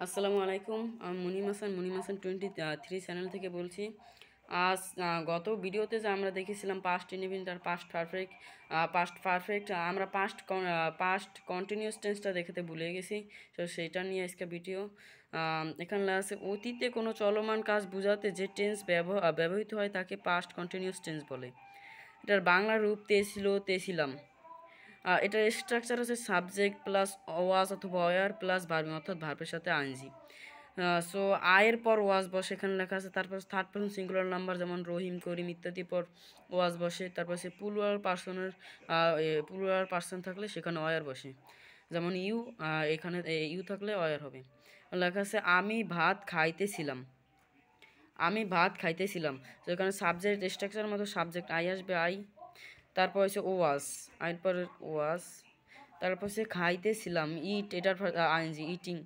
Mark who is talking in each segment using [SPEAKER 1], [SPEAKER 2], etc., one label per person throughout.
[SPEAKER 1] আসসালামু আলাইকুম। আমি মুনিম হাসান 23 চ্যানেল থেকে বলছি। আজ গত ভিডিওতে যে আমরা দেখেছিলাম পাস্ট ইনডিফিনিট আর পাস্ট পারফেক্ট, আমরা পাস্ট কন্টিনিউয়াস টেন্সটা দেখাতে ভুলে গেছি। তো সেইটা নিয়ে আজকে ভিডিও। এখানে লেখা আছে অতীতে কোনো চলমান কাজ বোঝাতে যে টেন্স ব্যবহৃত হয় তাকে পাস্ট কন্টিনিউয়াস টেন্স বলে। এটার বাংলা রূপ তে ছিল, তে ছিলাম। এটার স্ট্রাকচার হচ্ছে সাবজেক্ট প্লাস ওয়াজ অথবা ওয়ার প্লাস ভার্ব, অর্থাৎ ভার্বের সাথে আইএনজি। সো আয়ের পর ওয়াজ বসে, এখানে লেখা আছে। তারপর থার্ড পারসন সিঙ্গুলার নাম্বার যেমন রহিম, করিম ইত্যাদি পর ওয়াজ বসে। তারপর সে প্লুরাল পার্সন থাকলে সেখানে ওয়ার বসে, যেমন ইউ। এখানে ইউ থাকলে ওয়ার হবে। লেখা আছে আমি ভাত খাইতেছিলাম। তো এখানে সাবজেক্ট স্ট্রাকচার মতো সাবজেক্ট আই আসবে, আই। তারপর হচ্ছে ওয়াজ, আইন পর ওয়াজ। তারপর হচ্ছে খাইতেছিলাম, ইট, এটার আইনজি ইটিং।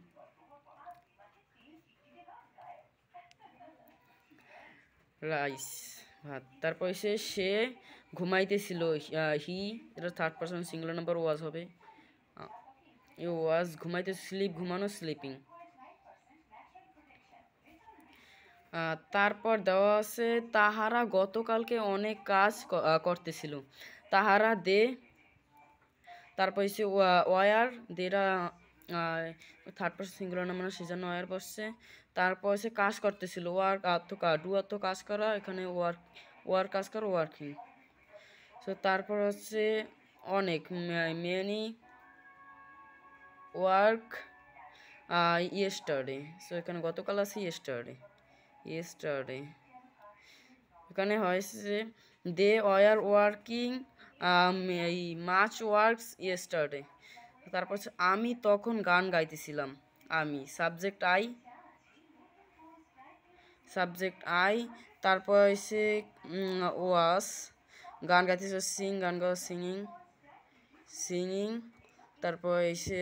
[SPEAKER 1] রাইস, ভাত। তারপর হচ্ছে সে ঘুমাইতেছিল, হি, এটা থার্ড পারসন সিঙ্গুলার নাম্বার ওয়াজ হবে। ওয়াজ ঘুমাইতে, স্লিপ ঘুমানো, স্লিপিং। তারপর দেওয়া আছে তাহারা গতকালকে অনেক কাজ করতেছিল। তাহারা দে। তারপর হচ্ছে ওয়ার, দেরা থার্ড পারসন সিঙ্গুলার নাম্বার সেজন্য ওয়ার বসছে। তারপর হচ্ছে কাজ করতেছিল, ওয়ার্ক ডু অর্থ কাজ করা, এখানে ওয়ার কাজ করা, ওয়ার্কিং। সো তারপর হচ্ছে অনেক, মেনি ওয়ার্ক ইয়েস্টারডে। সো এখানে গতকাল আছে ইয়েস্টারডে। এখানে হয়েছে they were working much works yesterday. তারপর হচ্ছে আমি তখন গান গাইতেছিলাম, আমি সাবজেক্ট আই। তারপর হচ্ছে ওয়াস, গান গাইতেছিল, গান গাওয়া, সিঙ্গিং। তারপর এসে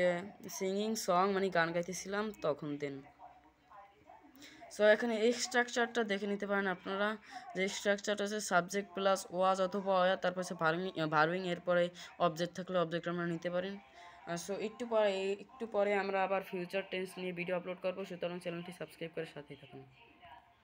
[SPEAKER 1] সিঙ্গিং সং মানে গান গাইতেছিলাম তখন, দেন। সো এখানে এই স্ট্রাকচারটা দেখে নিতে পারেন আপনারা, যে স্ট্রাকচারটা হচ্ছে সাবজেক্ট প্লাস ওয়াজ অথবা ওয়ার, তারপর হচ্ছে ভার্বিং, এরপরে অবজেক্ট থাকলে অবজেক্ট আমরা নিতে পারেন। সো একটু পরে আমরা আবার ফিউচার টেন্স নিয়ে ভিডিও আপলোড করবো, সুতরাং চ্যানেলটি সাবস্ক্রাইব করে সাথেই থাকুন।